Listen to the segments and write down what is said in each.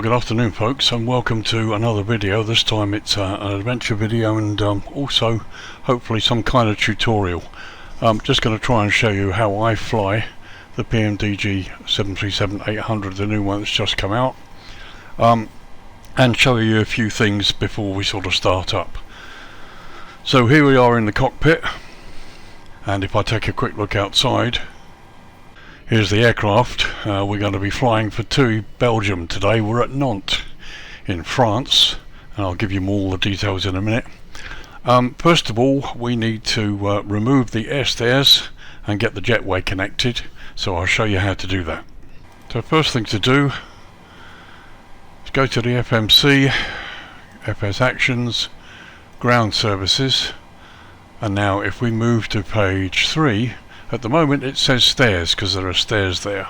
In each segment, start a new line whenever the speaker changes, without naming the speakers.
Well, good afternoon folks, and welcome to another video. This time it's an adventure video and also hopefully some kind of tutorial. I'm just going to try and show you how I fly the PMDG 737-800, the new one that's just come out, and show you a few things before we sort of start up. So here we are in the cockpit, and if I take a quick look outside, here's the aircraft. We're going to be flying for TUI Belgium today. We're at Nantes in France, and I'll give you all the details in a minute. First of all, we need to remove the air stairs and get the jetway connected, so I'll show you how to do that. So first thing to do is go to the FMC, FS Actions, Ground Services, and now if we move to page 3, at the moment it says stairs because there are stairs there.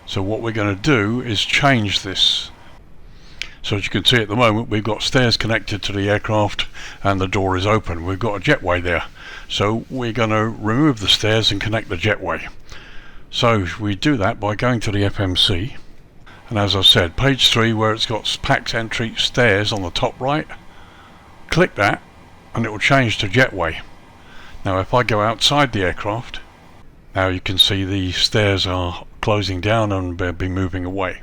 So what we're going to do is change this. So as you can see at the moment we've got stairs connected to the aircraft and the door is open. We've got a jetway there. So we're going to remove the stairs and connect the jetway. So we do that by going to the FMC, and as I said, page 3 where it's got PAX entry stairs on the top right, click that and it will change to jetway. Now if I go outside the aircraft, now you can see the stairs are closing down and they'll be moving away.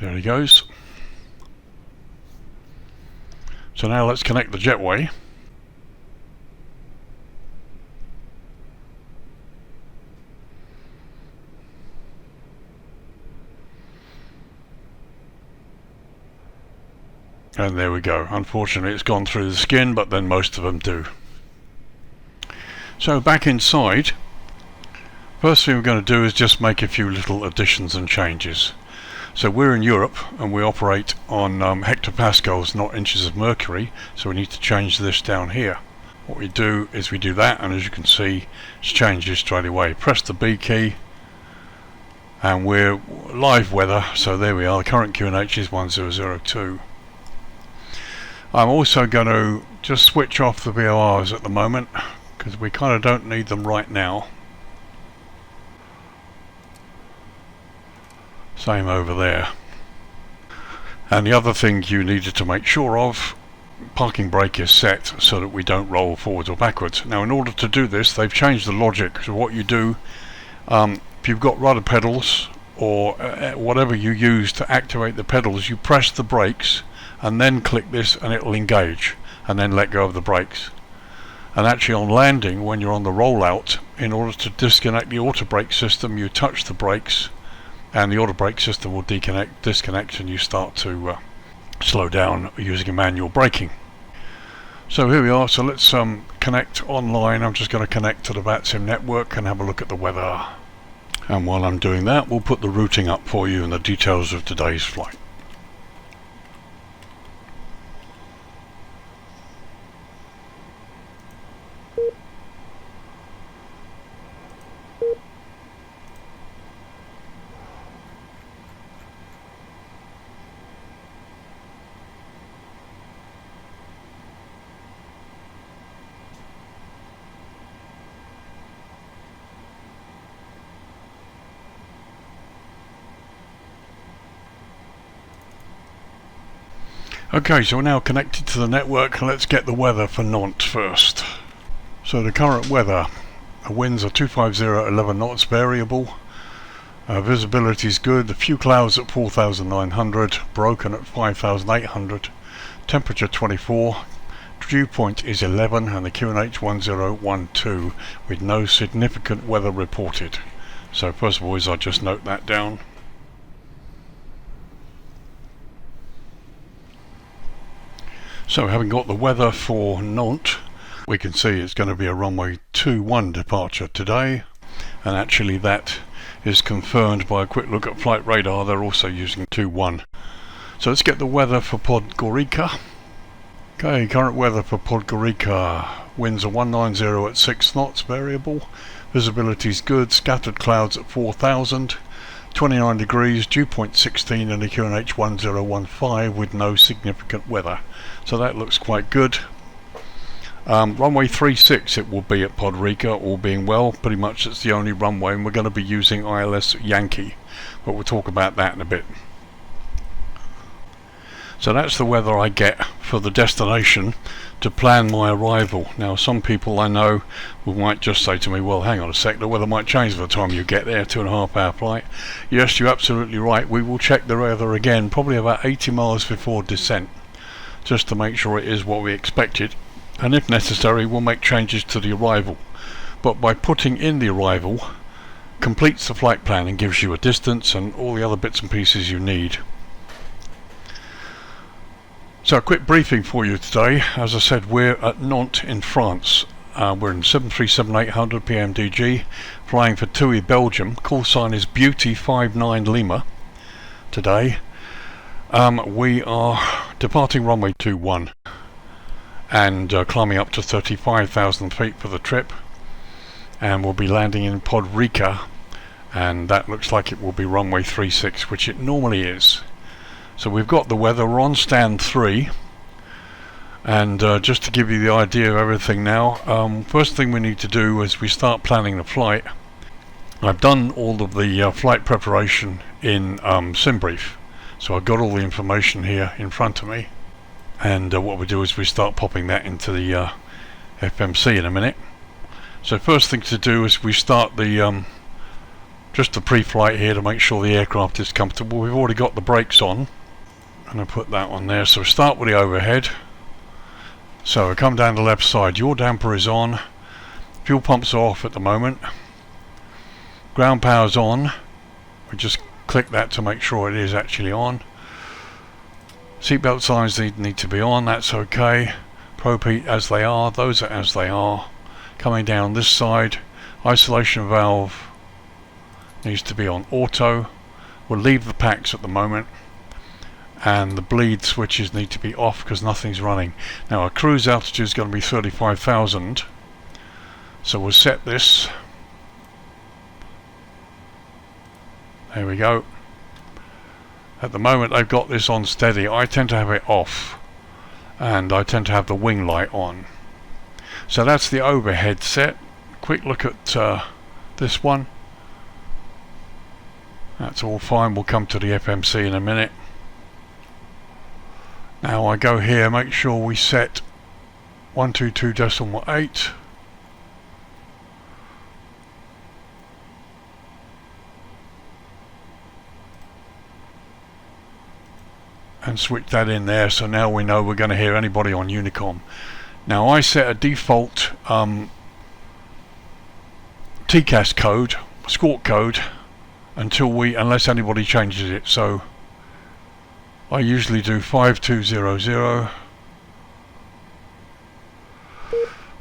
There he goes. So now let's connect the jetway. And there we go. Unfortunately it's gone through the skin, but then most of them do. So back inside, first thing we're going to do is just make a few little additions and changes. So we're in Europe and we operate on hectopascals, not inches of mercury, so we need to change this down here. What we do is we do that, and as you can see it changes straight away. Press the B key and we're live weather, so there we are. The current QNH is 1002. I'm also going to just switch off the VORs at the moment because we kind of don't need them right now. Same over there. And the other thing you needed to make sure of, parking brake is set so that we don't roll forwards or backwards. Now in order to do this they've changed the logic. So what you do, if you've got rudder pedals or whatever you use to activate the pedals, you press the brakes and then click this and it will engage, and then let go of the brakes. And actually on landing, when you're on the rollout, in order to disconnect the auto brake system, you touch the brakes and the auto brake system will disconnect and you start to slow down using a manual braking. So here we are. So let's connect online. I'm just going to connect to the VATSIM network and have a look at the weather, and while I'm doing that we'll put the routing up for you and the details of today's flight. Okay, so we're now connected to the network. Let's get the weather for Nantes first. So the current weather, the winds are 250 11 knots variable, visibility is good, a few clouds at 4,900, broken at 5,800, temperature 24, dew point is 11 and the QNH 1012 with no significant weather reported. So first of all I'll just note that down. So having got the weather for Nantes, we can see it's going to be a runway 21 departure today, and actually that is confirmed by a quick look at flight radar. They're also using 21. So let's get the weather for Podgorica. Okay, current weather for Podgorica, winds are 190 at 6 knots variable, visibility is good, scattered clouds at 4,000, 29 degrees, dew point 16 and the QNH 1015 with no significant weather. So that looks quite good. Runway 36 it will be at Podgorica, all being well. Pretty much it's the only runway, and we're going to be using ILS Yankee, but we'll talk about that in a bit. So that's the weather I get for the destination to plan my arrival. Now some people I know might just say to me, well hang on a sec, the weather might change by the time you get there, 2.5 hour flight. Yes, you're absolutely right, we will check the weather again probably about 80 miles before descent, just to make sure it is what we expected, and if necessary we'll make changes to the arrival. But by putting in the arrival completes the flight plan and gives you a distance and all the other bits and pieces you need. So a quick briefing for you today. As I said, we're at Nantes in France. We're in 737-800 PMDG, flying for TUI Belgium. Call sign is JAF59 LIMA today. We are departing runway 21 and climbing up to 35,000 feet for the trip, and we'll be landing in Podgorica, and that looks like it will be runway 36, which it normally is. So we've got the weather, we're on stand 3, and just to give you the idea of everything now, first thing we need to do is we start planning the flight. I've done all of the flight preparation in SimBrief, so I've got all the information here in front of me, and what we do is we start popping that into the FMC in a minute. So first thing to do is we start the just the pre-flight here to make sure the aircraft is comfortable. We've already got the brakes on, and I put that on there. So start with the overhead. So I come down the left side, yaw damper is on, fuel pumps are off at the moment, ground power's on, we just click that to make sure it is actually on. Seatbelt signs need to be on, that's okay. Probe heat as they are, those are as they are. Coming down this side, isolation valve needs to be on auto. We'll leave the packs at the moment, and the bleed switches need to be off because nothing's running. Now our cruise altitude is going to be 35,000, so we'll set this. There we go. At the moment they've got this on steady. I tend to have it off, and I tend to have the wing light on. So that's the overhead set. Quick look at this one. That's all fine. We'll come to the FMC in a minute. Now I go here, make sure we set 122.8. And switch that in there, so now we know we're going to hear anybody on Unicom. Now I set a default TCAS code, squawk code, unless anybody changes it. So I usually do 5200.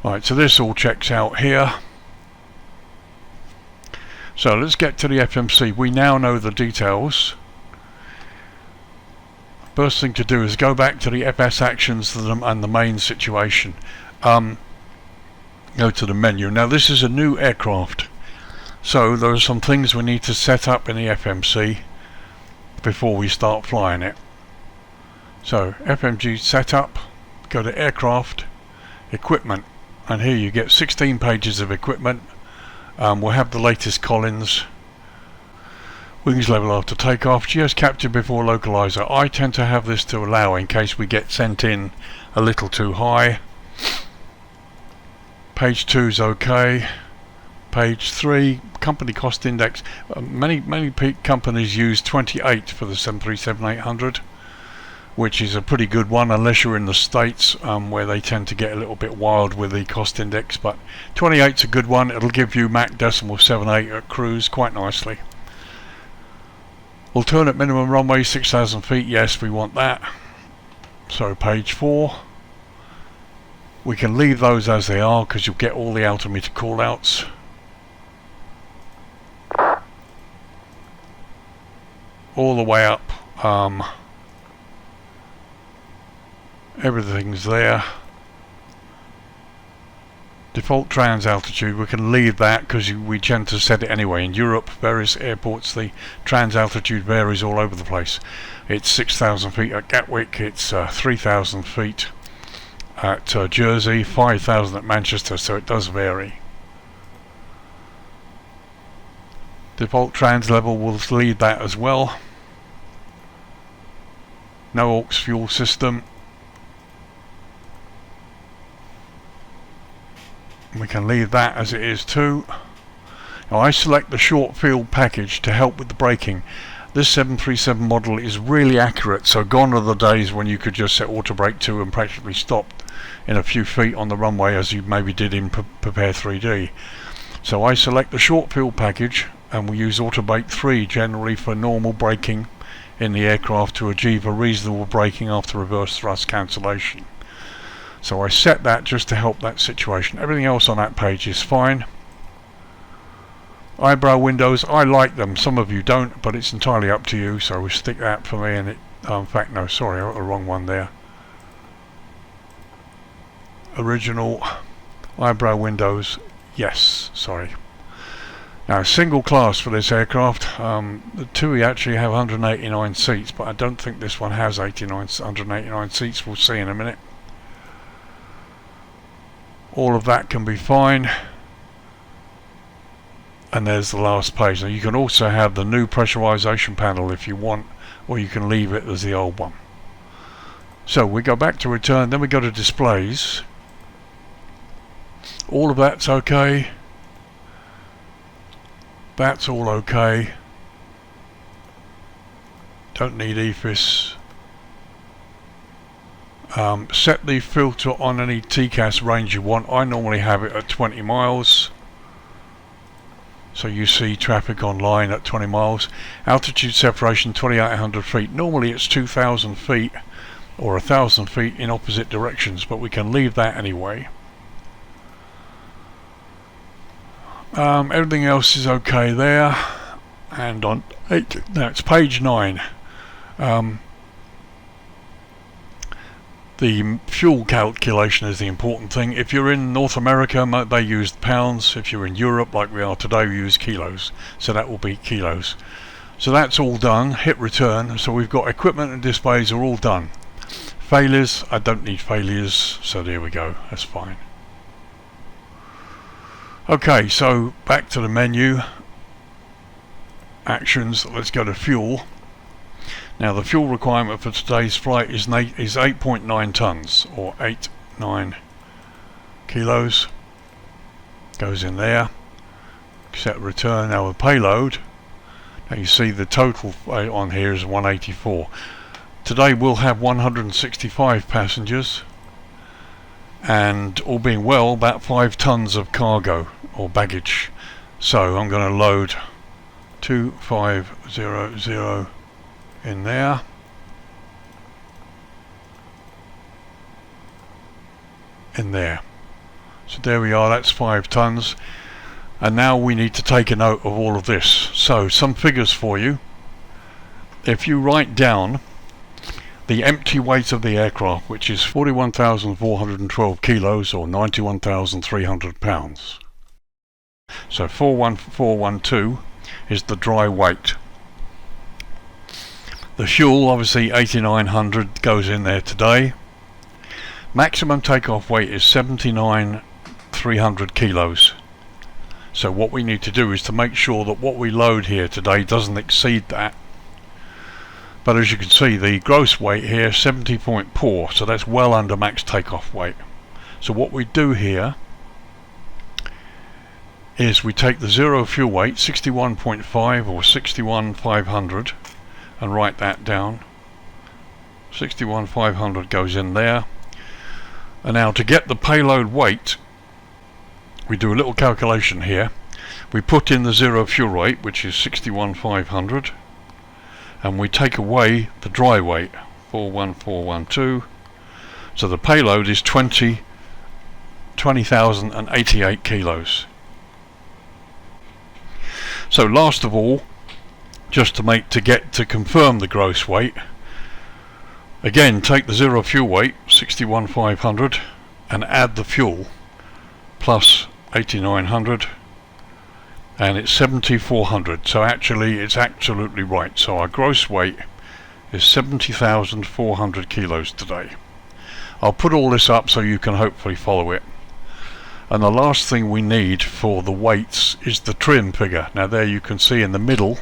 Right, so this all checks out here. So let's get to the FMC. We now know the details. First thing to do is go back to the FS actions and the main situation. Go to the menu. Now this is a new aircraft, so there are some things we need to set up in the FMC before we start flying it. So FMG setup, go to aircraft, equipment, and here you get 16 pages of equipment. We'll have the latest Collins, wings level after takeoff, GS captured before localizer. I tend to have this to allow in case we get sent in a little too high. Page 2 is okay. Page 3, company cost index. Many companies use 28 for the 737-800, which is a pretty good one unless you're in the States, where they tend to get a little bit wild with the cost index, but 28's a good one. It'll give you Mach decimal 78 at cruise quite nicely. Alternate minimum runway 6,000 feet, yes, we want that. So page 4, we can leave those as they are because you'll get all the altimeter callouts. All the way up, everything's there. Default trans altitude, we can leave that because we tend to set it anyway. In Europe, various airports, the trans altitude varies all over the place. It's 6,000 feet at Gatwick, it's 3,000 feet at Jersey, 5,000 at Manchester, so it does vary. Default trans level will lead that as well. No aux fuel system. We can leave that as it is too. Now I select the short field package to help with the braking. This 737 model is really accurate, so gone are the days when you could just set auto brake to and practically stop in a few feet on the runway as you maybe did in Prepare 3D. So I select the short field package and we use auto brake 3 generally for normal braking in the aircraft to achieve a reasonable braking after reverse thrust cancellation. So I set that just to help that situation. Everything else on that page is fine. Eyebrow windows, I like them, some of you don't, but it's entirely up to you, so we stick that for me. And it, in fact, no, sorry, I got the wrong one there. Original eyebrow windows, yes, sorry. Now, single class for this aircraft. The TUI actually have 189 seats, but I don't think this one has 189 seats. We'll see in a minute. All of that can be fine. And there's the last page. Now you can also have the new pressurization panel if you want, or you can leave it as the old one. So we go back to return, then we go to displays. All of that's okay. That's all okay. Don't need EFIS. Set the filter on any TCAS range you want. I normally have it at 20 miles. So you see traffic online at 20 miles. Altitude separation 2,800 feet. Normally it's 2,000 feet or 1,000 feet in opposite directions, but we can leave that anyway. Everything else is okay there. And on now it's page 9. The fuel calculation is the important thing. If you're in North America, they use pounds. If you're in Europe, like we are today, we use kilos. So that will be kilos. So that's all done. Hit return. So we've got equipment and displays are all done. Failures, I don't need failures. So there we go. That's fine. Okay, so back to the menu. Actions. Let's go to fuel. Now the fuel requirement for today's flight is 8.9 tons or 8.9 kilos. Goes in there. Set return. Now the payload. Now you see the total on here is 184. Today we'll have 165 passengers, and all being well, about 5 tons of cargo or baggage. So I'm going to load 2500 in there. In there. So there we are, that's 5 tons. And now we need to take a note of all of this. So some figures for you. If you write down the empty weight of the aircraft, which is 41,412 kilos or 91,300 pounds. So 41412 is the dry weight. The fuel, obviously 8,900 goes in there today. Maximum takeoff weight is 79,300 kilos. So what we need to do is to make sure that what we load here today doesn't exceed that. But as you can see, the gross weight here 70.4, so that's well under max takeoff weight. So what we do here is we take the zero fuel weight, 61.5 or 61,500, and write that down. 61,500 goes in there. And now to get the payload weight, we do a little calculation here. We put in the zero fuel weight, which is 61,500, and we take away the dry weight, 41412. So the payload is 20,088 kilos. So last of all, just to confirm the gross weight, again take the zero fuel weight, 61,500, and add the fuel plus 8,900, and it's 7,400. So actually it's absolutely right. So our gross weight is 70,400 kilos today. I'll put all this up so you can hopefully follow it. And the last thing we need for the weights is the trim figure. Now there you can see in the middle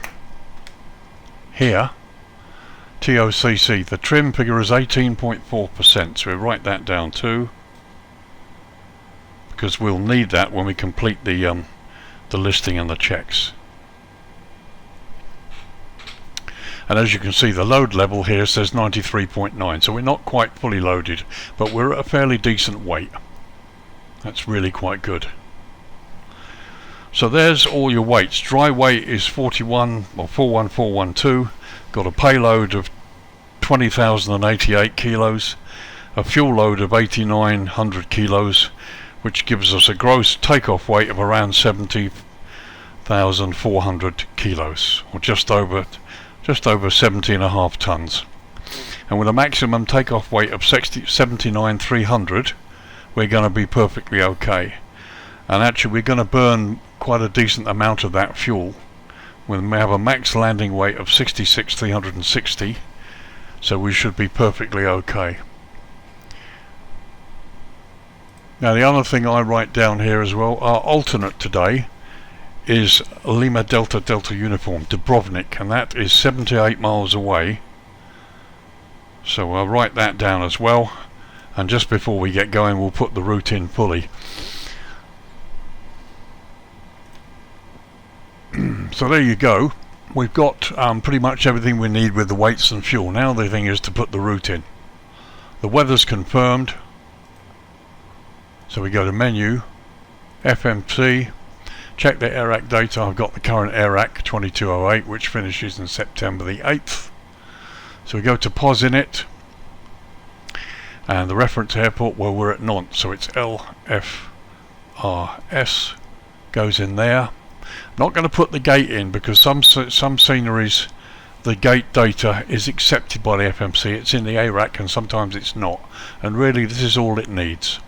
here, TOCC, the trim figure is 18.4%, so we write that down too, because we'll need that when we complete the listing and the checks. And as you can see, the load level here says 93.9, so we're not quite fully loaded, but we're at a fairly decent weight. That's really quite good. So there's all your weights. Dry weight is 41412, got a payload of 20,088 kilos, a fuel load of 8,900 kilos, which gives us a gross takeoff weight of around 70,400 kilos, or just over 70.5 tons. And with a maximum takeoff weight of 79,300, we're going to be perfectly okay. And actually we're going to burn quite a decent amount of that fuel when we have a max landing weight of 66,360, so we should be perfectly okay. Now the other thing I write down here as well, our alternate today is Lima Delta Delta Uniform, Dubrovnik, and that is 78 miles away, so I'll write that down as well. And just before we get going, we'll put the route in fully. So there you go, we've got pretty much everything we need with the weights and fuel. Now the thing is to put the route in. The weather's confirmed, so we go to menu, FMC, check the AIRAC data. I've got the current AIRAC 2208, which finishes in September the 8th. So we go to POS in it, and the reference airport, well, we're at Nantes, so it's LFRS, goes in there. Not going to put the gate in because some sceneries the gate data is accepted by the FMC. It's in the AIRAC and sometimes it's not, and really this is all it needs.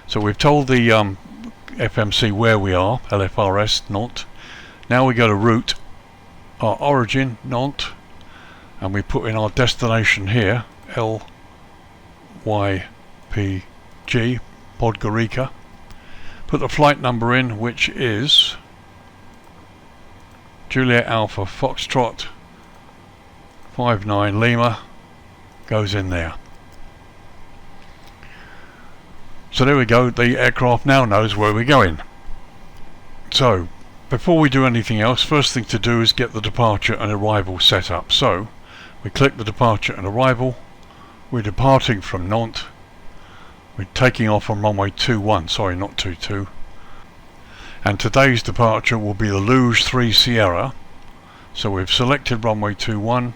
So we've told the FMC where we are, LFRS, Nantes. Now we go to route, our origin, Nantes, and we put in our destination here, LYPG, Podgorica. Put the flight number in, which is Juliet Alpha Foxtrot 59 Lima, goes in there. So there we go, the aircraft now knows where we're going. So before we do anything else, first thing to do is get the departure and arrival set up. So we click the departure and arrival. We're departing from Nantes. We're taking off on runway 21, sorry, not 22. And today's departure will be the Luge 3 Sierra. So we've selected runway 21.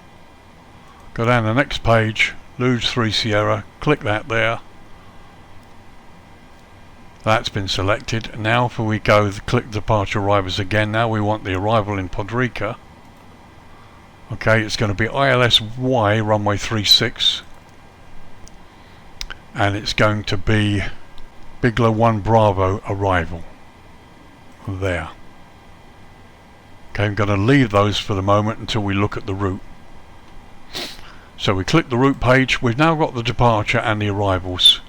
Go down the next page, Luge 3 Sierra, click that there. That's been selected. Now if we go click departure arrivals again, now we want the arrival in Podgorica. Okay, it's going to be ILSY runway 36. And it's going to be Bigler 1 Bravo arrival there. Okay, I'm going to leave those for the moment until we look at the route. So we click the route page. We've now got the departure and the arrivals.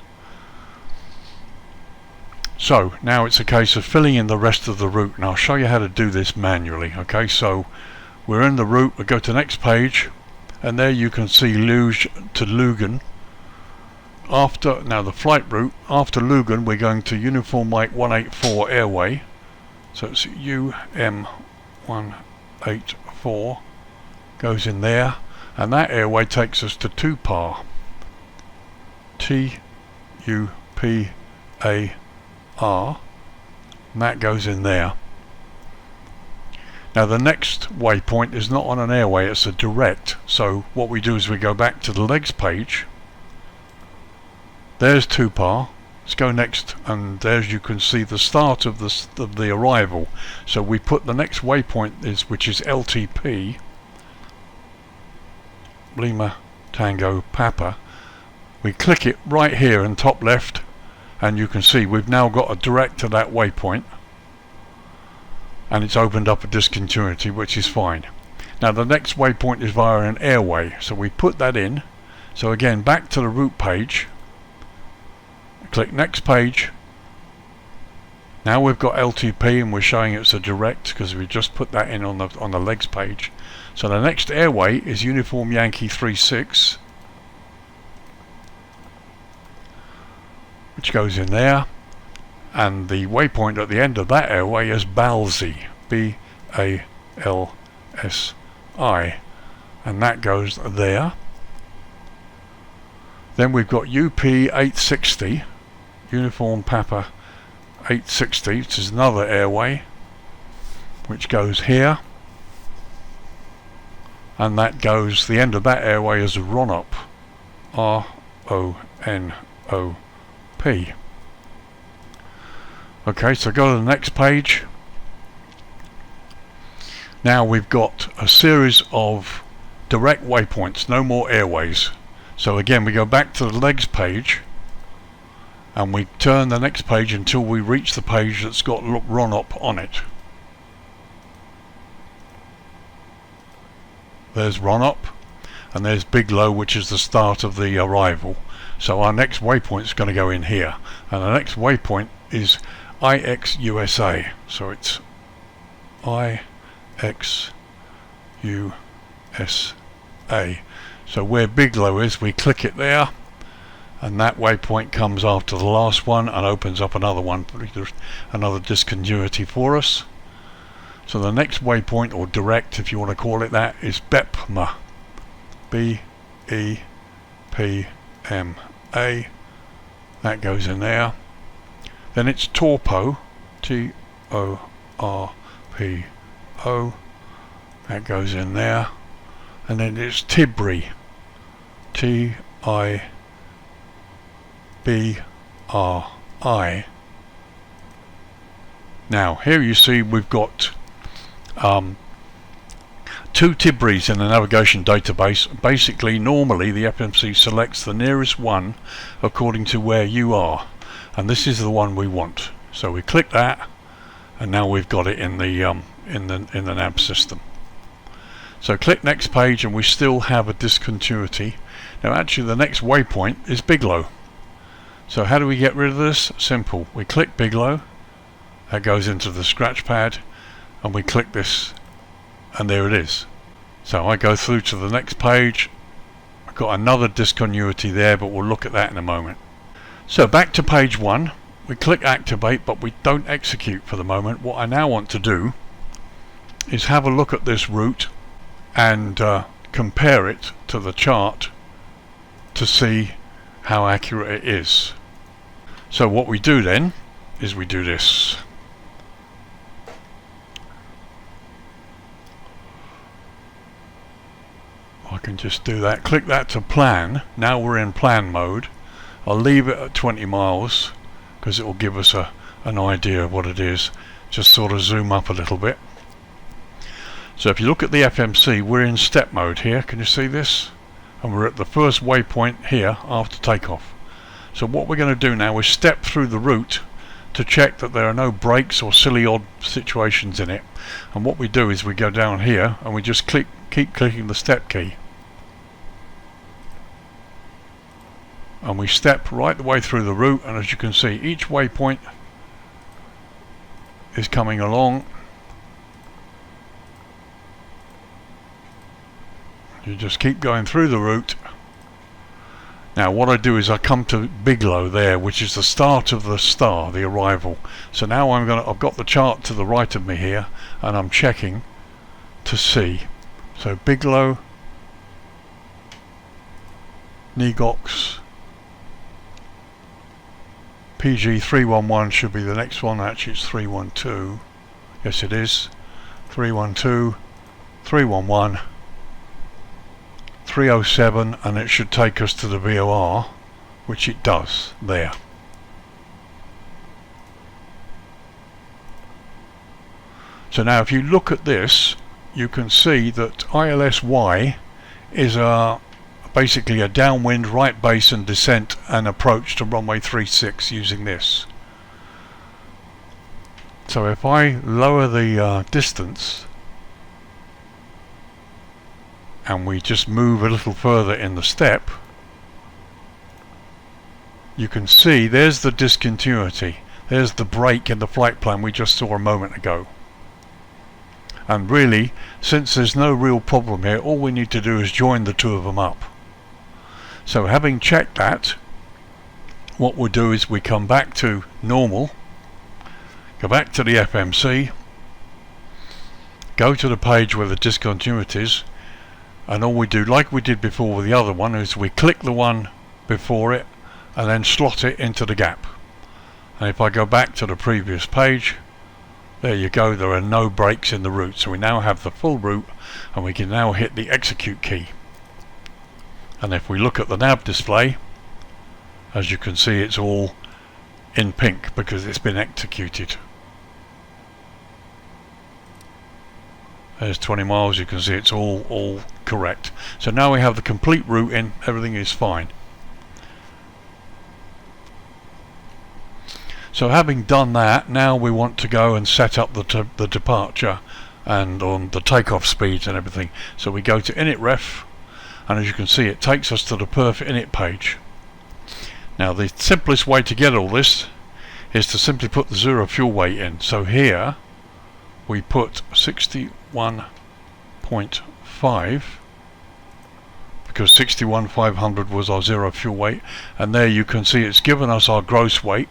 So now it's a case of filling in the rest of the route, and I'll show you how to do this manually. Okay, so we're in the route. We go to the next page, and there you can see Luge to Leuven. Now the flight route, after Leuven we're going to Uniform Mike 184 Airway, so it's UM184, goes in there, and that airway takes us to TUPAR, TUPAR, and that goes in there. Now the next waypoint is not on an airway, it's a direct, so what we do is we go back to the legs page. There's TUPAR. Let's go next, and there's you can see the start of the arrival. So we put the next waypoint which is LTP, Lima Tango Papa. We click it right here in top left, and you can see we've now got a direct to that waypoint, and it's opened up a discontinuity, which is fine. Now the next waypoint is via an airway, so we put that in. So again, back to the route page. Click next page. Now we've got LTP and we're showing it's a direct because we just put that in on the legs page. So the next airway is Uniform Yankee 36, which goes in there, and the waypoint at the end of that airway is BALSI, B-A-L-S-I, and that goes there. Then we've got UP 860, Uniform Papa 860, which is another airway, which goes here, and that goes, the end of that airway is RONOP, R-O-N-O-P. Okay, so go to the next page. Now we've got a series of direct waypoints, no more airways. So again, we go back to the legs page and we turn the next page until we reach the page that's got RONOP on it. There's RONOP, and there's Bigelow, which is the start of the arrival. So our next waypoint is going to go in here, and the next waypoint is IXUSA. So it's IXUSA. So where Bigelow is, we click it there, and that waypoint comes after the last one and opens up another one, another discontinuity for us. So the next waypoint, or direct if you want to call it that, is BEPMA, B-E-P-M-A. That goes in there. Then it's Torpo, T-O-R-P-O. That goes in there. And then it's Tibri, T-I-B-R-I. Now here you see we've got two Tibris in the navigation database. Basically, normally the FMC selects the nearest one according to where you are, and this is the one we want. So we click that, and now we've got it in the nav system. So click next page, and we still have a discontinuity. Now actually the next waypoint is Bigelow. So how do we get rid of this? Simple. We click Bigelow, that goes into the scratch pad, and we click this, and there it is. So I go through to the next page. I've got another discontinuity there, but we'll look at that in a moment. So back to page 1, we click activate, but we don't execute for the moment. What I now want to do is have a look at this route and compare it to the chart to see how accurate it is. So what we do then is we do this. I can just do that, click that to plan. Now we're in plan mode. I'll leave it at 20 miles because it will give us an idea of what it is. Just sort of zoom up a little bit. So if you look at the FMC, we're in step mode here. Can you see this? And we're at the first waypoint here after takeoff. So what we're going to do now is step through the route to check that there are no breaks or silly odd situations in it. And what we do is we go down here and we just keep clicking the step key. And we step right the way through the route, and as you can see, each waypoint is coming along. You just keep going through the route. Now what I do is I come to Bigelow there, which is the start of the star, the arrival. So now I've got the chart to the right of me here, and I'm checking to see. So Bigelow, Negox, PG311 should be the next one. Actually it's 312. Yes it is. 312, 311, 307, and it should take us to the VOR, which it does there. So now if you look at this, you can see that ILSY is basically a downwind, right base and descent and approach to runway 36 using this. So if I lower the distance and we just move a little further in the step, you can see there's the discontinuity. There's the break in the flight plan we just saw a moment ago. And really, since there's no real problem here, all we need to do is join the two of them up. So having checked that, what we'll do is we come back to normal, go back to the FMC, go to the page where the discontinuity is, and all we do, like we did before with the other one, is we click the one before it and then slot it into the gap. And if I go back to the previous page, there you go, there are no breaks in the route. So we now have the full route, and we can now hit the execute key. And if we look at the nav display, as you can see, it's all in pink because it's been executed. There's 20 miles, you can see it's all correct. So now we have the complete route in, everything is fine. So having done that, now we want to go and set up the departure and on the takeoff speeds and everything. So we go to init-ref, and as you can see, it takes us to the perf init page. Now the simplest way to get all this is to simply put the zero fuel weight in. So here we put 61.5 because 61,500 was our zero fuel weight, and there you can see it's given us our gross weight.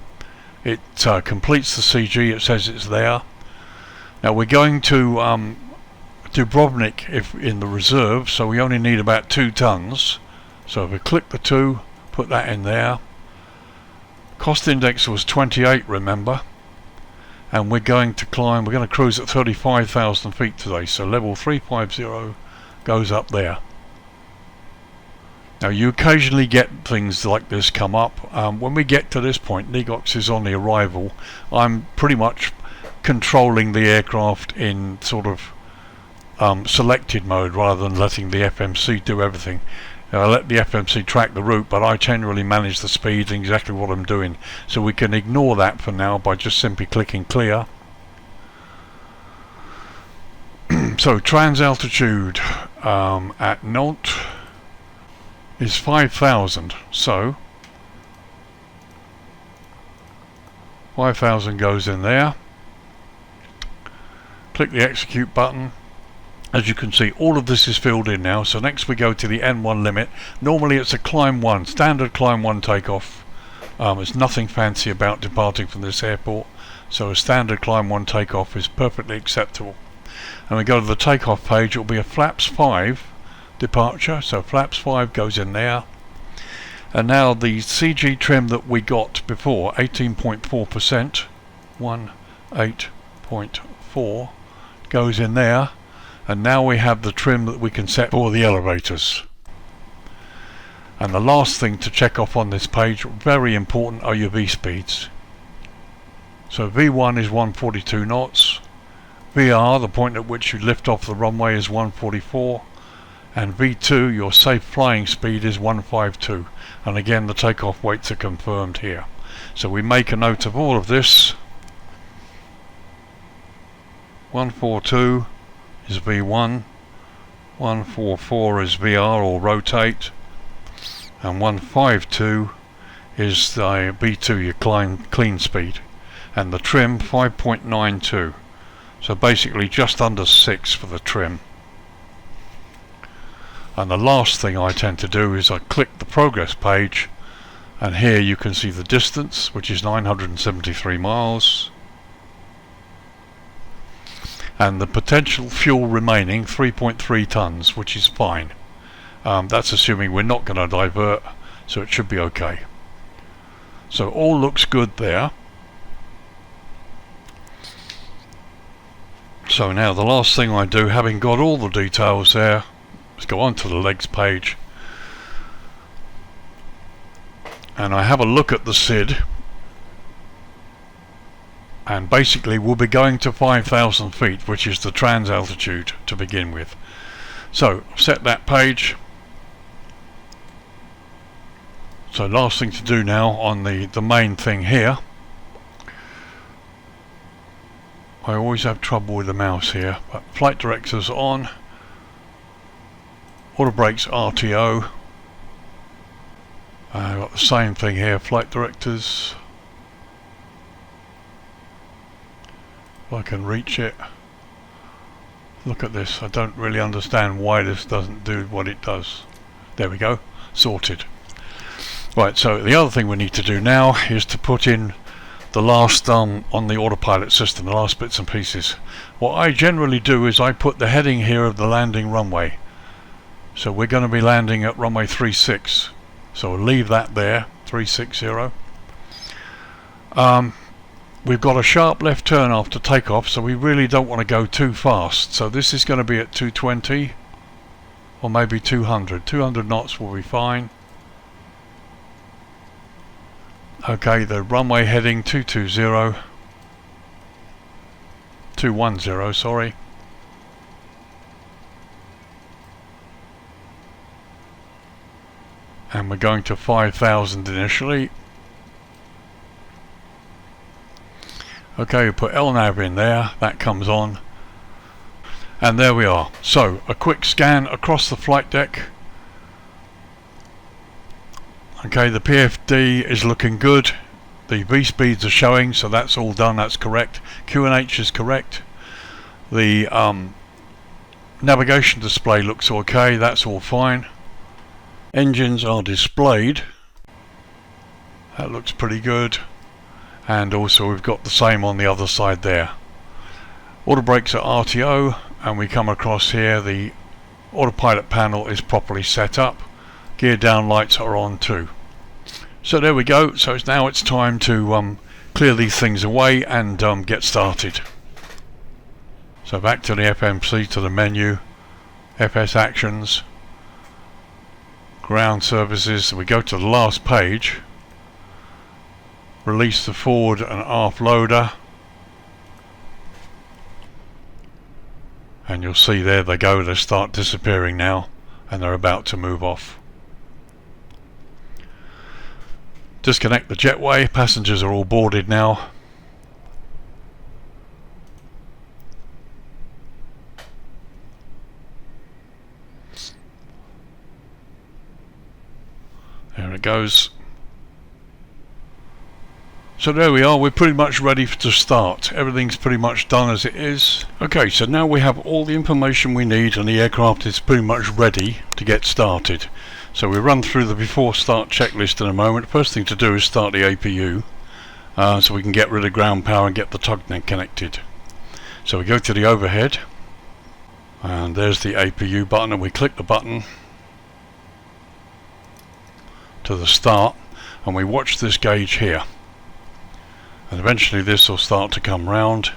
It completes the CG, it says it's there. Now we're going to Dubrovnik if in the reserve, so we only need about 2 tons. So if we click the 2, put that in there. Cost index was 28, remember, and we're going to climb, we're going to cruise at 35,000 feet today, so level 350 goes up there. Now you occasionally get things like this come up. When we get to this point, Negox is on the arrival. I'm pretty much controlling the aircraft in sort of selected mode rather than letting the FMC do everything. I let the FMC track the route, but I generally manage the speed and exactly what I'm doing. So we can ignore that for now by just simply clicking clear. So trans altitude at Nantes is 5,000, so 5,000 goes in there. Click the execute button. As you can see, all of this is filled in now. So next we go to the N1 limit. Normally it's a climb 1, standard climb 1 takeoff. There's nothing fancy about departing from this airport, so a standard climb 1 takeoff is perfectly acceptable. And we go to the takeoff page. It will be a flaps 5 departure, so flaps 5 goes in there. And now the CG trim that we got before, 18.4%, 18.4 goes in there, and now we have the trim that we can set for the elevators. And the last thing to check off on this page, very important, are your V speeds. So V1 is 142 knots, VR, the point at which you lift off the runway, is 144, and V2, your safe flying speed, is 152, and again the takeoff weights are confirmed here. So we make a note of all of this. 142 is V1, 144 is VR or rotate, and 152 is the V2, your clean speed, and the trim 5.92, so basically just under 6 for the trim. And the last thing I tend to do is I click the progress page, and here you can see the distance, which is 973 miles, and the potential fuel remaining 3.3 tons, which is fine. That's assuming we're not going to divert, so it should be okay. So all looks good there. So now the last thing I do, having got all the details there, let's go on to the legs page, and I have a look at the SID, and basically we'll be going to 5,000 feet, which is the trans altitude to begin with. So set that page. So last thing to do now on the main thing here. I always have trouble with the mouse here, but flight directors on. Auto brakes RTO, I've got the same thing here, flight directors. If I can reach it. Look at this, I don't really understand why this doesn't do what it does. There we go, sorted. Right, so the other thing we need to do now is to put in the last on the autopilot system, the last bits and pieces. What I generally do is I put the heading here of the landing runway. So we're going to be landing at runway 36. So we'll leave that there, 360. We've got a sharp left turn after takeoff, so we really don't want to go too fast. So this is going to be at 220 or maybe 200. 200 knots will be fine. Okay, the runway heading 220. 210, sorry. And we're going to 5,000 initially. Okay, we put LNAV in there, that comes on. And there we are. So, a quick scan across the flight deck. Okay, the PFD is looking good. The V speeds are showing, so that's all done, that's correct. QNH is correct. The navigation display looks okay, that's all fine. Engines are displayed. That looks pretty good. And also we've got the same on the other side there. Auto brakes are RTO, and we come across here, the autopilot panel is properly set up. Gear down lights are on too. So there we go. So now it's time to clear these things away and get started. So back to the FMC, to the menu, FS actions, ground services. We go to the last page. Release the forward and aft loader, and you'll see there they go, they start disappearing now and they're about to move off. Disconnect the jetway, passengers are all boarded now. There it goes. So there we are, we're pretty much ready to start. Everything's pretty much done as it is. Okay, so now we have all the information we need and the aircraft is pretty much ready to get started. So we'll run through the before start checklist in a moment. First thing to do is start the APU so we can get rid of ground power and get the tug net connected. So we go to the overhead and there's the APU button, and we click the button to the start and we watch this gauge here. And eventually this will start to come round,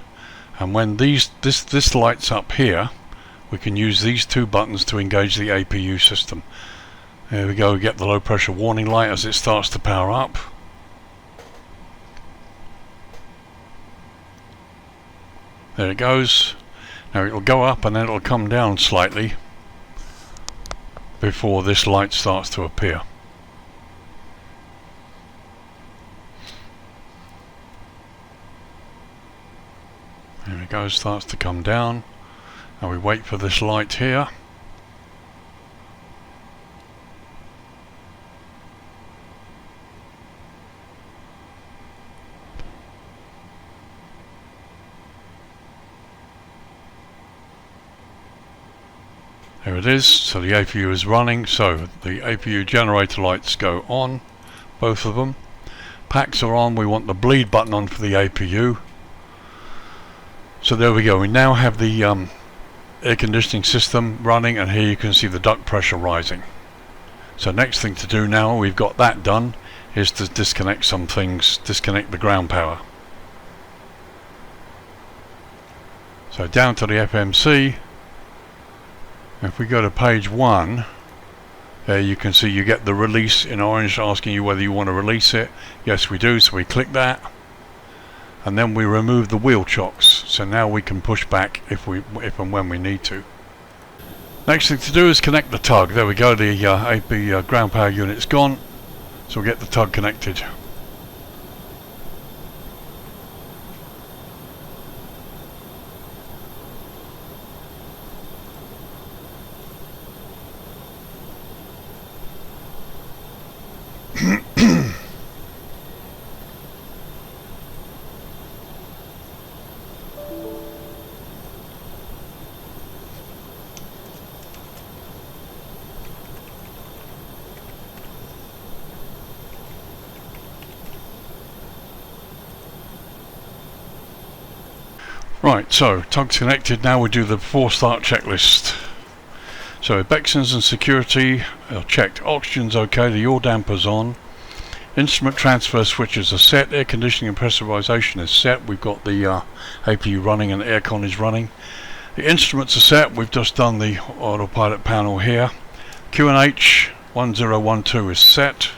and when this lights up here, we can use these two buttons to engage the APU system. There we go, we get the low pressure warning light as it starts to power up. There it goes. Now it'll go up and then it'll come down slightly before this light starts to appear. There it goes, starts to come down, and we wait for this light here. There it is, so the APU is running, so the APU generator lights go on, both of them. Packs are on, we want the bleed button on for the APU. So there we go, we now have the air conditioning system running, and here you can see the duct pressure rising. So next thing to do now, we've got that done, is to disconnect some things, disconnect the ground power. So down to the FMC, if we go to page 1, there you can see you get the release in orange asking you whether you want to release it. Yes we do, so we click that. And then we remove the wheel chocks, so now we can push back if and when we need to. Next thing to do is connect the tug. There we go, the AP ground power unit's gone, so we'll get the tug connected. Right, so tugs connected. Now we do the before start checklist. So becksons and security are checked. Oxygen's okay, the yaw damper's on. Instrument transfer switches are set. Air conditioning and pressurization is set. We've got the APU running and the aircon is running. The instruments are set. We've just done the autopilot panel here. QNH 1012 is set.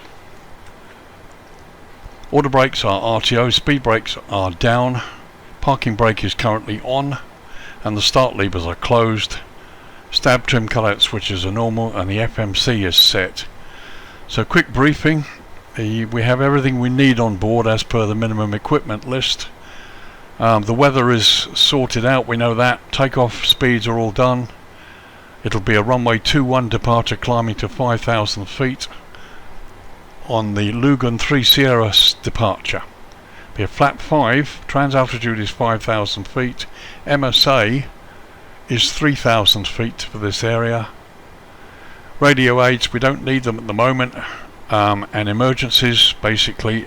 Auto brakes are RTO. Speed brakes are down. Parking brake is currently on, and the start levers are closed. Stab trim cutout switches are normal, and the FMC is set. So quick briefing. We have everything we need on board as per the minimum equipment list. The weather is sorted out, we know that. Takeoff speeds are all done. It'll be a runway 21 departure climbing to 5,000 feet on the Lugan 3 Sierra departure. Be a flap 5, trans altitude is 5,000 feet, MSA is 3,000 feet for this area. Radio aids, we don't need them at the moment, and emergencies, basically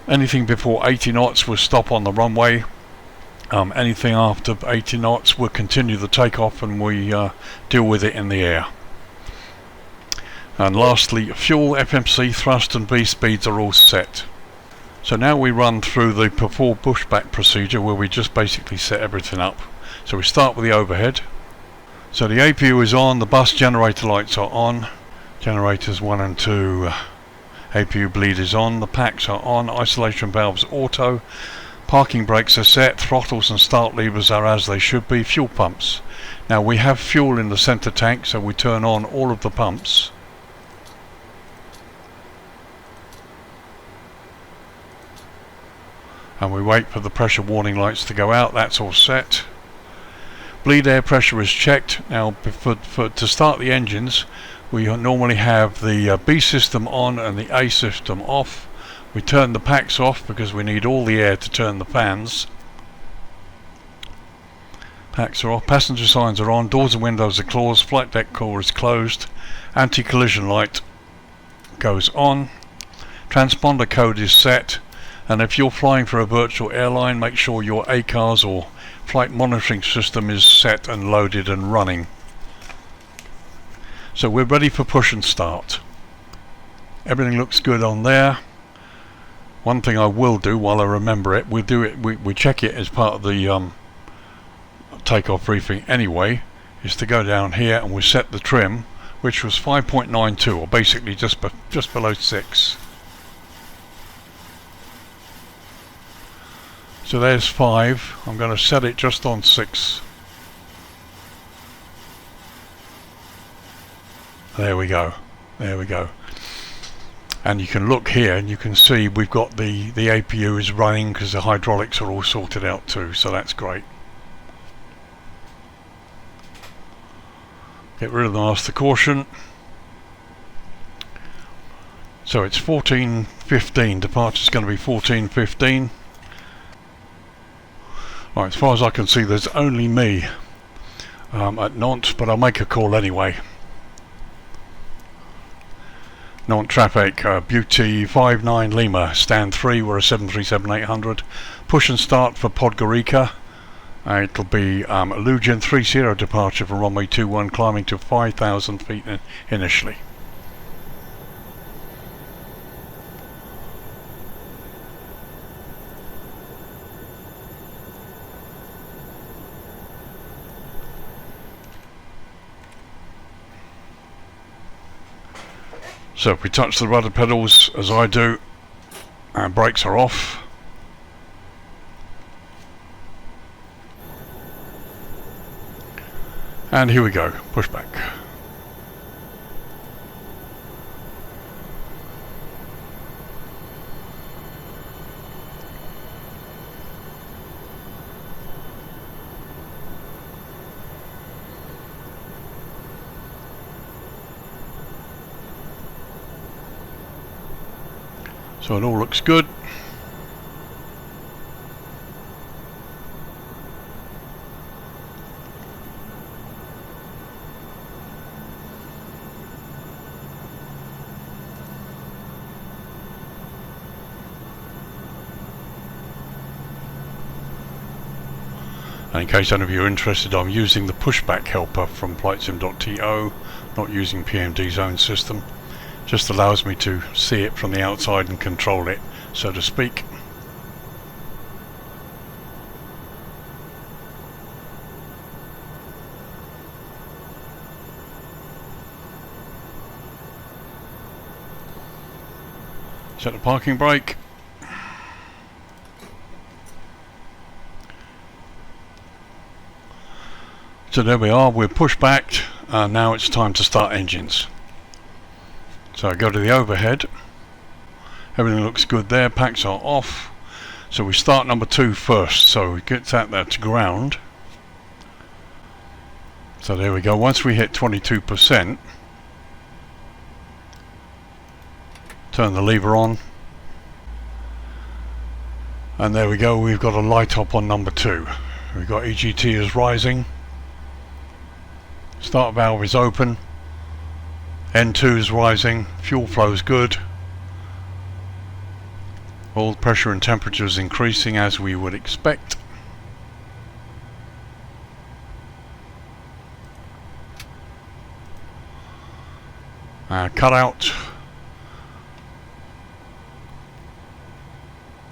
anything before 80 knots will stop on the runway. Anything after 80 knots will continue the takeoff, and we deal with it in the air. And lastly, fuel, FMC, thrust and V speeds are all set. So now we run through the before pushback procedure, where we just basically set everything up. So we start with the overhead. So the APU is on, the bus generator lights are on, generators 1 and 2, APU bleed is on, the packs are on, isolation valves auto, parking brakes are set, throttles and start levers are as they should be. Fuel pumps. Now we have fuel in the center tank, so we turn on all of the pumps. And we wait for the pressure warning lights to go out. That's all set. Bleed air pressure is checked. Now to start the engines, we normally have the B system on and the A system off. We turn the packs off because we need all the air to turn the fans. Packs are off, passenger signs are on, doors and windows are closed, flight deck core is closed, anti-collision light goes on, transponder code is set. And if you're flying for a virtual airline, make sure your ACARS or flight monitoring system is set and loaded and running. So we're ready for push and start. Everything looks good on there. One thing I will do while I remember it, we check it as part of the takeoff briefing anyway, is to go down here and we set the trim, which was 5.92, or basically just below 6. So there's 5. I'm going to set it just on 6. There we go. There we go. And you can look here and you can see we've got the APU is running because the hydraulics are all sorted out too, so that's great. Get rid of the master caution. So it's 14:15. Departure's going to be 14:15. Right, as far as I can see, there's only me at Nantes, but I'll make a call anyway. Nantes traffic, Beauty 59 Lima, stand 3, we're a 737-800. Push and start for Podgorica. It'll be a Lugan 3 Sierra departure for runway 21, climbing to 5,000 feet initially. So if we touch the rudder pedals as I do, our brakes are off. And here we go, pushback. So it all looks good. And in case any of you are interested, I'm using the Pushback helper from flightsim.to, not using PMD's own system. Just allows me to see it from the outside and control it, so to speak. Set the parking brake. So there we are, we're pushed back. Now it's time to start engines. So I go to the overhead. Everything looks good there, packs are off. So we start number 2 first, so it gets out there to ground. So there we go, once we hit 22%, turn the lever on, and there we go, we've got a light up on number 2. We've got EGT is rising, start valve is open, N2 is rising, fuel flow is good, oil pressure and temperature is increasing as we would expect. Cut out,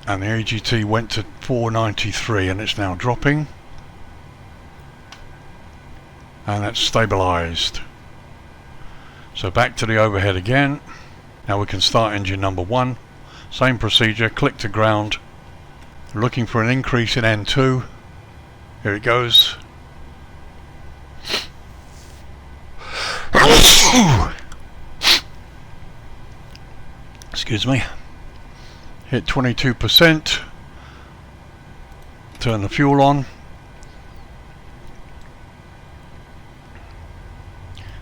and the AGT went to 493 and it's now dropping, and that's stabilized. So back to the overhead again. Now we can start engine number 1. Same procedure, click to ground. Looking for an increase in N2. Here it goes. Excuse me. Hit 22%. Turn the fuel on.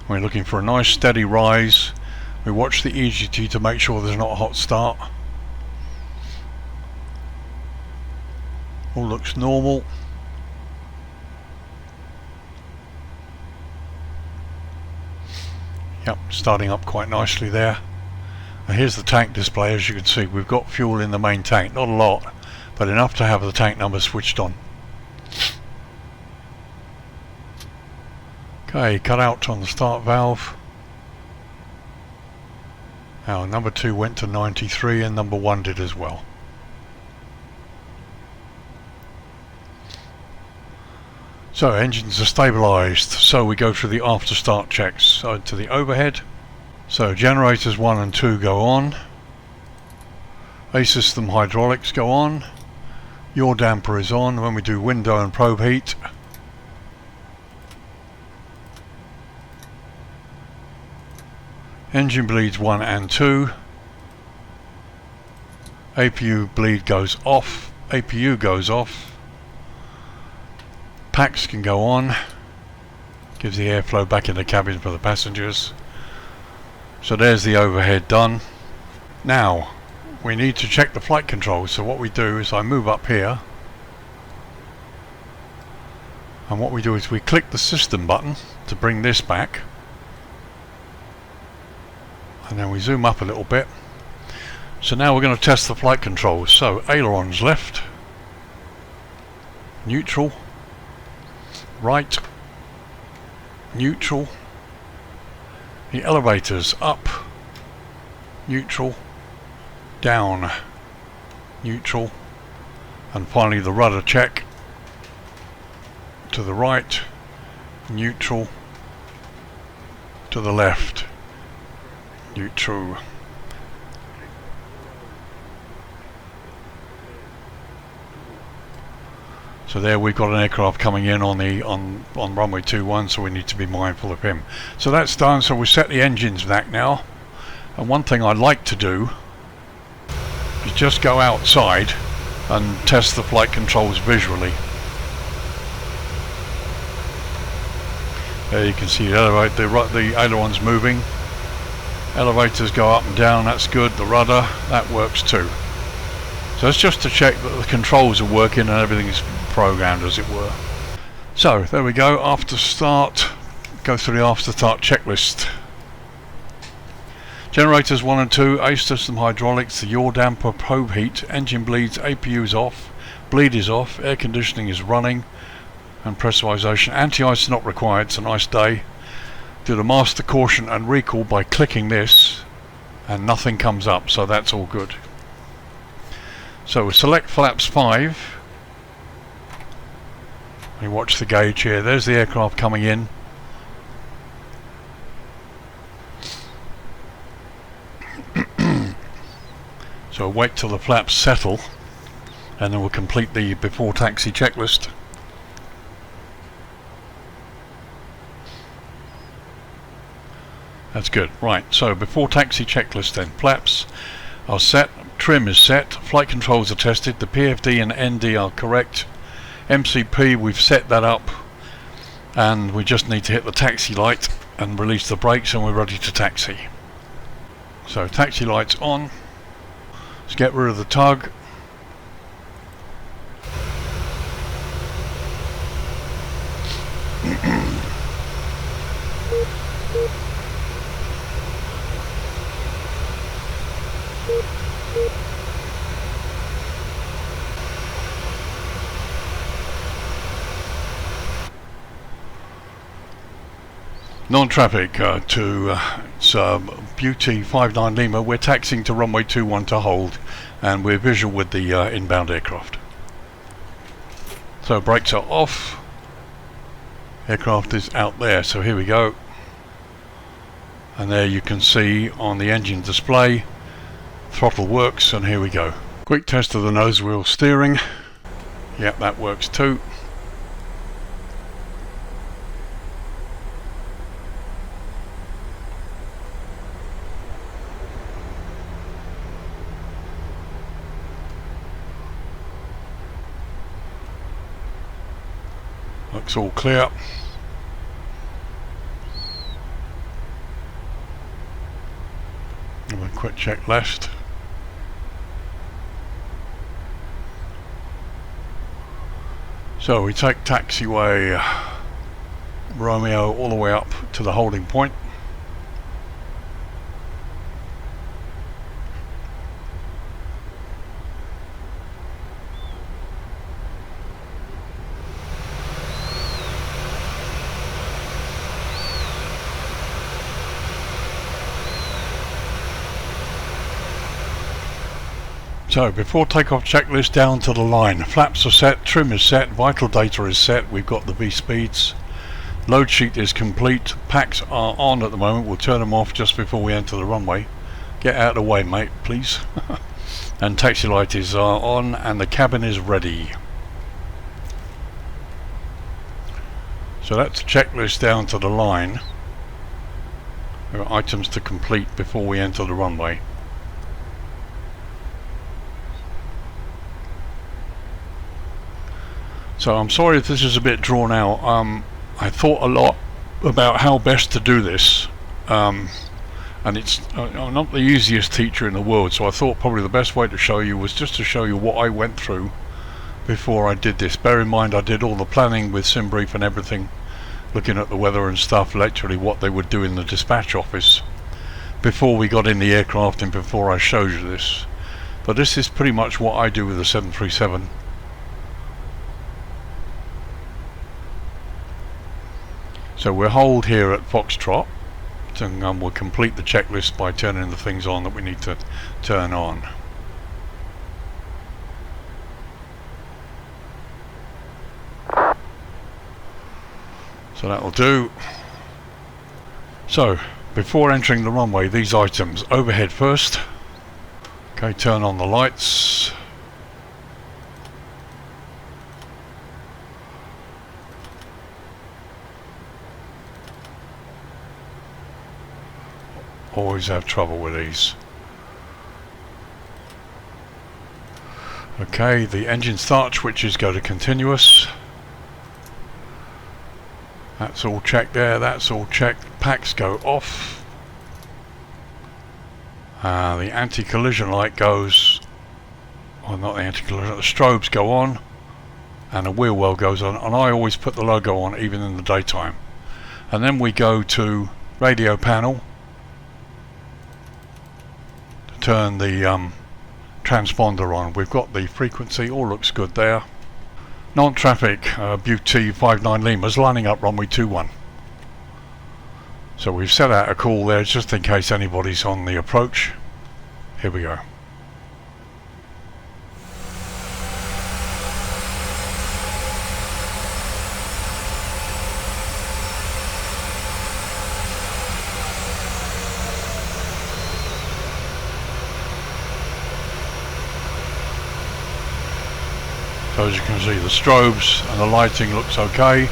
We're looking for a nice steady rise. We watch the EGT to make sure there's not a hot start. All looks normal. Yep, starting up quite nicely there. And here's the tank display. As you can see, we've got fuel in the main tank, not a lot, but enough to have the tank number switched on. Okay, cut out on the start valve. Now number 2 went to 93 and number 1 did as well. So engines are stabilized, so we go through the after start checks. So to the overhead. So generators 1 and 2 go on. A system hydraulics go on. Yaw damper is on when we do window and probe heat. Engine bleeds 1 and 2. APU bleed goes off. APU goes off. Packs can go on. Gives the airflow back in the cabin for the passengers. So there's the overhead done. Now we need to check the flight controls. So what we do is I move up here, and what we do is we click the system button to bring this back, and then we zoom up a little bit. So now we're going to test the flight controls. So ailerons left, neutral, right, neutral, the elevators up, neutral, down, neutral, and finally the rudder check, to the right, neutral, to the left, neutral. So there we've got an aircraft coming in on the on runway 21, so we need to be mindful of him. So that's done. So we set the engines back now. And one thing I'd like to do is just go outside and test the flight controls visually. There you can see the ailerons moving. Elevators go up and down, that's good. The rudder, that works too. So it's just to check that the controls are working and everything's programmed, as it were. So there we go. After start, go through the after start checklist. Generators 1 and 2, A system hydraulics, the yaw damper, probe heat, engine bleeds, APU's off, bleed is off, air conditioning is running, and pressurization. Anti-ice not required. It's a nice day. Do the master caution and recall by clicking this, and nothing comes up, so that's all good. So we select flaps 5. You watch the gauge here. There's the aircraft coming in. So wait till the flaps settle, and then we'll complete the before taxi checklist. That's good. Right, so before taxi checklist then. Flaps are set, trim is set, flight controls are tested, the PFD and ND are correct. MCP, we've set that up, and we just need to hit the taxi light and release the brakes, and we're ready to taxi. So taxi lights on. Let's get rid of the tug. Non-traffic to Beauty 59 Lima. We're taxiing to runway 21 to hold, and we're visual with the inbound aircraft. So brakes are off. Aircraft is out there, so here we go. And there you can see on the engine display, throttle works, and here we go. Quick test of the nose wheel steering. Yep, that works too. Looks all clear. Have a quick check left. So we take taxiway Romeo all the way up to the holding point. So before takeoff checklist, down to the line. Flaps are set, trim is set, vital data is set, we've got the V speeds. Load sheet is complete, packs are on at the moment, we'll turn them off just before we enter the runway. Get out of the way, mate, please. And taxi light is on, and the cabin is ready. So that's the checklist down to the line. There are items to complete before we enter the runway. So I'm sorry if this is a bit drawn out. I thought a lot about how best to do this, and it's I'm not the easiest teacher in the world, so I thought probably the best way to show you was just to show you what I went through before I did this. Bear in mind I did all the planning with SimBrief and everything, looking at the weather and stuff, literally what they would do in the dispatch office before we got in the aircraft and before I showed you this. But this is pretty much what I do with the 737. So we'll hold here at Foxtrot, and we'll complete the checklist by turning the things on that we need to turn on. So that'll do. So before entering the runway, these items. Overhead first. Okay, turn on the lights. Always have trouble with these. Okay, the engine start switches go to continuous. That's all checked there, that's all checked. Packs go off. The anti-collision light goes, well, not the anti-collision, the strobes go on, and the wheel well goes on, and I always put the logo on even in the daytime. And then we go to radio panel. Turn the transponder on. We've got the frequency, all looks good there. Nantes traffic, BT59 LIMA is lining up runway 21. So we've set out a call there just in case anybody's on the approach. Here we go. So as you can see, the strobes and the lighting looks okay.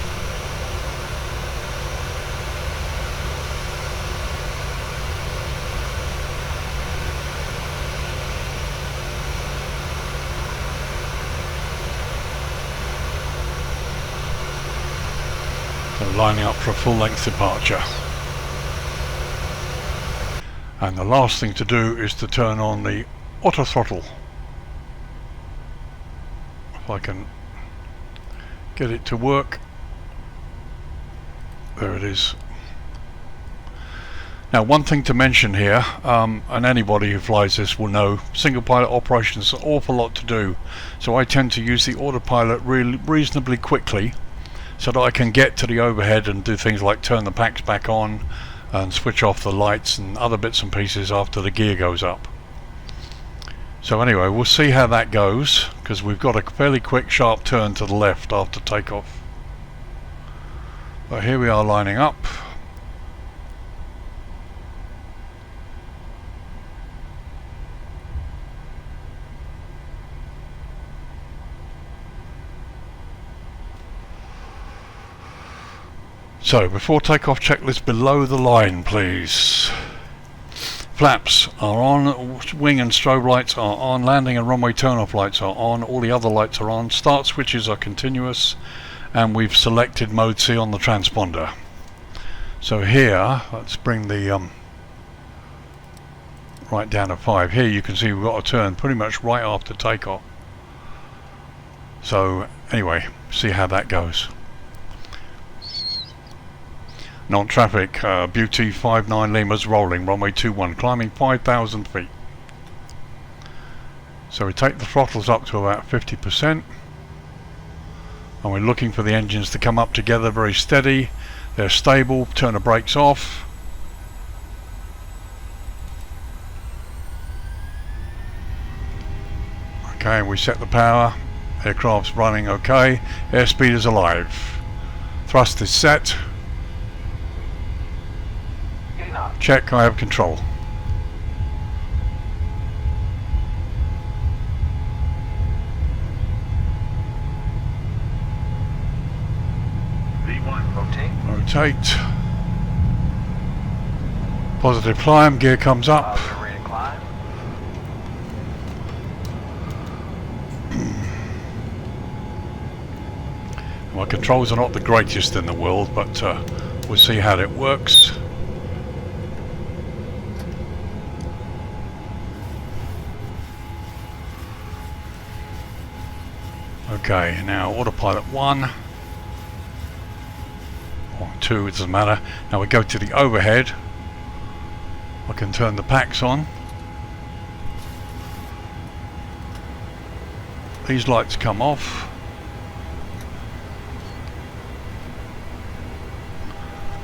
So lining up for a full length departure. And the last thing to do is to turn on the auto throttle. If I can get it to work. There it is. Now, one thing to mention here, and anybody who flies this will know, single pilot operations is an awful lot to do, so I tend to use the autopilot really reasonably quickly so that I can get to the overhead and do things like turn the packs back on and switch off the lights and other bits and pieces after the gear goes up. So anyway, we'll see how that goes, because we've got a fairly quick sharp turn to the left after takeoff. But here we are lining up. So before takeoff, checklist below the line please. Flaps are on, wing and strobe lights are on, landing and runway turn-off lights are on, all the other lights are on, start switches are continuous, and we've selected mode C on the transponder. So here, let's bring the right down to 5. Here you can see we've got a turn pretty much right after takeoff. So anyway, see how that goes. Nantes traffic, BT59 LIMA's rolling, runway 21, climbing 5,000 feet. So we take the throttles up to about 50%, and we're looking for the engines to come up together very steady. They're stable, turn the brakes off. Okay, and we set the power, aircraft's running okay, airspeed is alive, thrust is set. Check, I have control.
V1, rotate.
Rotate. Positive climb, gear comes up.
Ready to climb.
My controls are not the greatest in the world, but we'll see how it works. Okay, now autopilot 1 or 2, it doesn't matter. Now we go to the overhead. I can turn the packs on. These lights come off.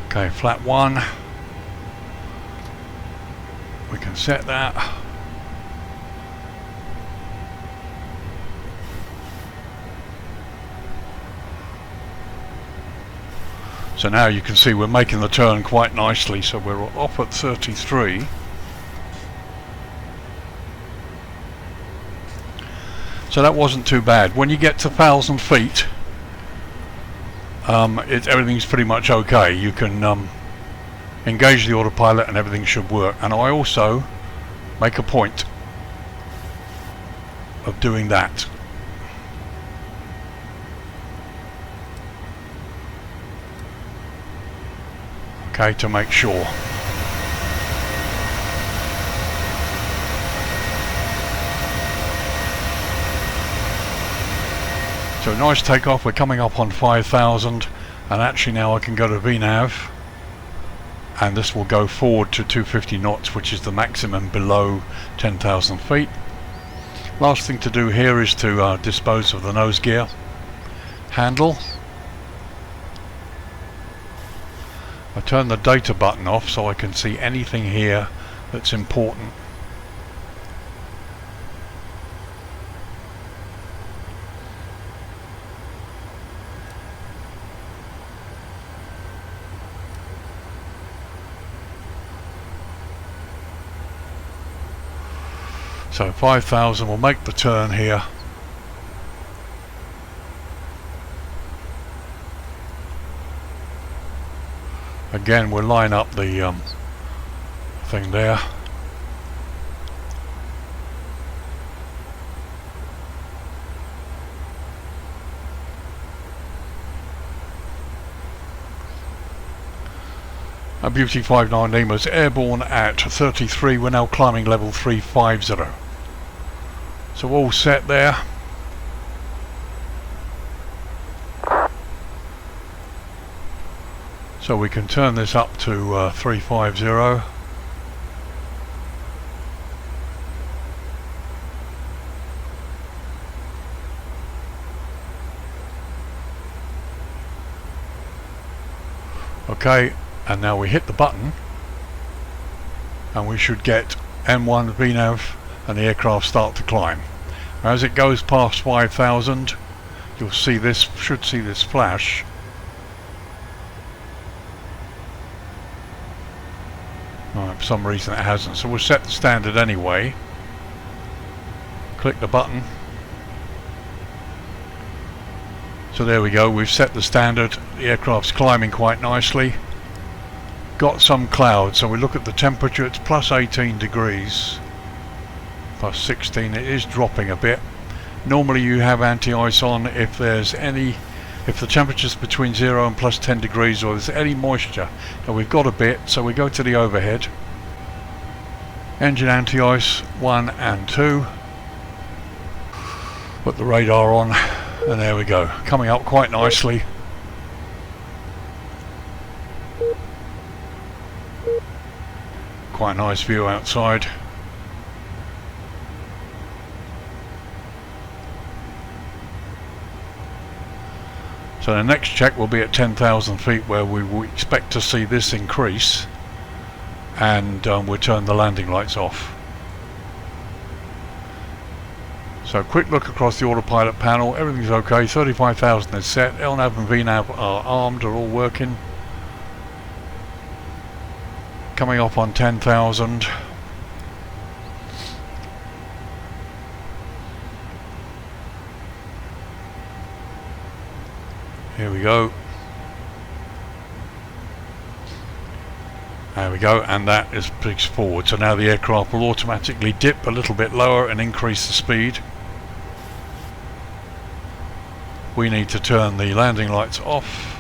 Okay, flat 1. We can set that. So now you can see we're making the turn quite nicely, so we're off at 33. So that wasn't too bad. When you get to 1,000 feet, everything's pretty much okay. You can engage the autopilot and everything should work. And I also make a point of doing that. Okay, to make sure. So nice takeoff, we're coming up on 5,000, and actually now I can go to VNAV, and this will go forward to 250 knots, which is the maximum below 10,000 feet. Last thing to do here is to dispose of the nose gear. handle. I turn the data button off so I can see anything here that's important. So 5,000 will make the turn here. Again, we'll line up the thing there. A Beauty 59 Lima's airborne at 33. We're now climbing level 350. So all set there. So we can turn this up to 350. Okay, and now we hit the button and we should get M1 VNAV and the aircraft start to climb. As it goes past 5,000, you'll see this, should see this flash. For some reason it hasn't, so we'll set the standard anyway. Click the button. So there we go, we've set the standard. The aircraft's climbing quite nicely. Got some clouds, so we look at the temperature, it's plus 18 degrees. Plus 16, it is dropping a bit. Normally you have anti-ice on if there's any, if the temperature's between 0 and plus 10 degrees or there's any moisture. Now we've got a bit, so we go to the overhead. Engine anti-ice 1 and 2. Put the radar on, and there we go. Coming up quite nicely. Quite a nice view outside. So the next check will be at 10,000 feet, where we will expect to see this increase, and we'll turn the landing lights off. So quick look across the autopilot panel, everything's okay, 35,000 is set, LNAV and VNAV are armed, are all working. Coming up on 10,000. Here we go. There we go, and that is pitched forward. So now the aircraft will automatically dip a little bit lower and increase the speed. We need to turn the landing lights off.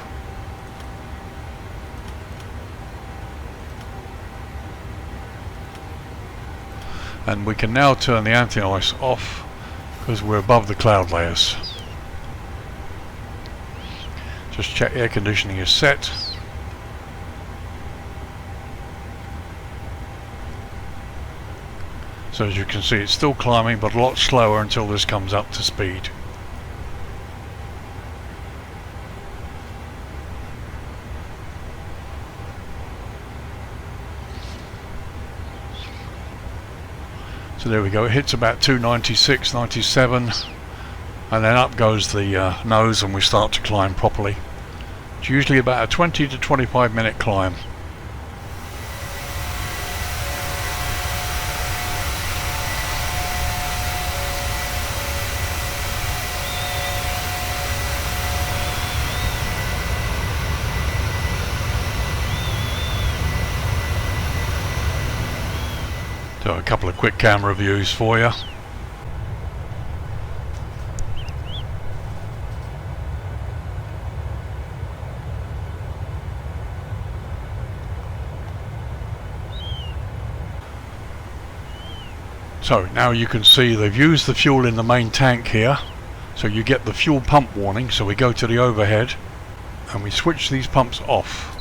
And we can now turn the anti-ice off because we're above the cloud layers. Just check air conditioning is set. So as you can see, it's still climbing, but a lot slower until this comes up to speed. So there we go, it hits about 296, 97, and then up goes the nose and we start to climb properly. It's usually about a 20 to 25 minute climb. So a couple of quick camera views for you. So now you can see they've used the fuel in the main tank here, so you get the fuel pump warning. So we go to the overhead and we switch these pumps off.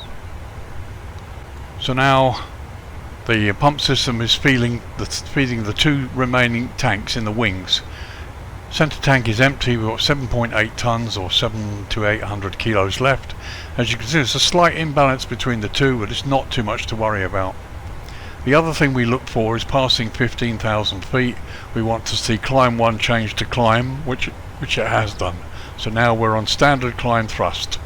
So now the pump system is feeding the two remaining tanks in the wings. Centre tank is empty. We've got 7.8 tons or 7 to 800 kilos left. As you can see, there's a slight imbalance between the two, but it's not too much to worry about. The other thing we look for is passing 15,000 feet. We want to see climb 1 change to climb, which it has done. So now we're on standard climb thrust.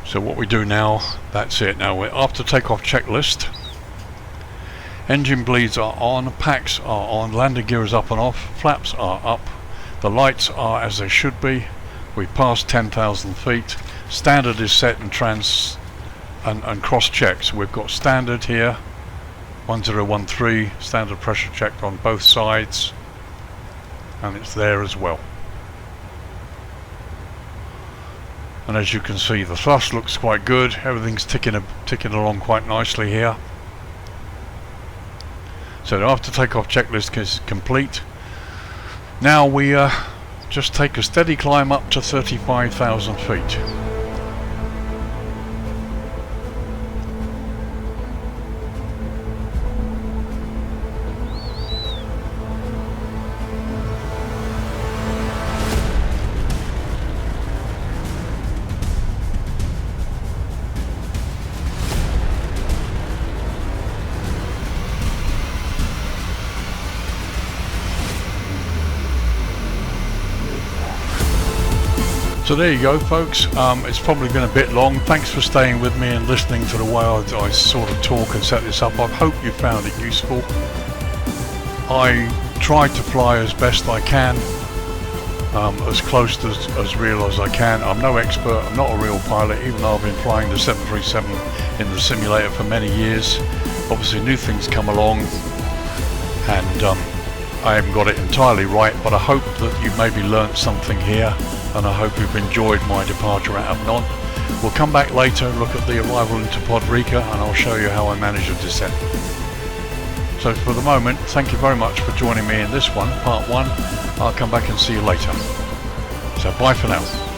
So what we do now, that's it. Now we're after takeoff checklist. Engine bleeds are on, packs are on, landing gear is up and off, flaps are up, the lights are as they should be. We've passed 10,000 feet. Standard is set and cross checked. So we've got standard here, 1013, standard pressure checked on both sides, and it's there as well. And as you can see, the thrust looks quite good. Everything's ticking along quite nicely here. So the after takeoff checklist is complete. Now we just take a steady climb up to 35,000 feet. So there you go, folks. It's probably been a bit long. Thanks for staying with me and listening to the way I sort of talk and set this up. I hope you found it useful. I try to fly as best I can, as close to as real as I can. I'm no expert, I'm not a real pilot, even though I've been flying the 737 in the simulator for many years. Obviously new things come along, and I haven't got it entirely right, but I hope that you've maybe learnt something here, and I hope you've enjoyed my departure out of Nantes. We'll come back later and look at the arrival into Podgorica, and I'll show you how I managed a descent. So for the moment, thank you very much for joining me in this one, part 1. I'll come back and see you later. So bye for now.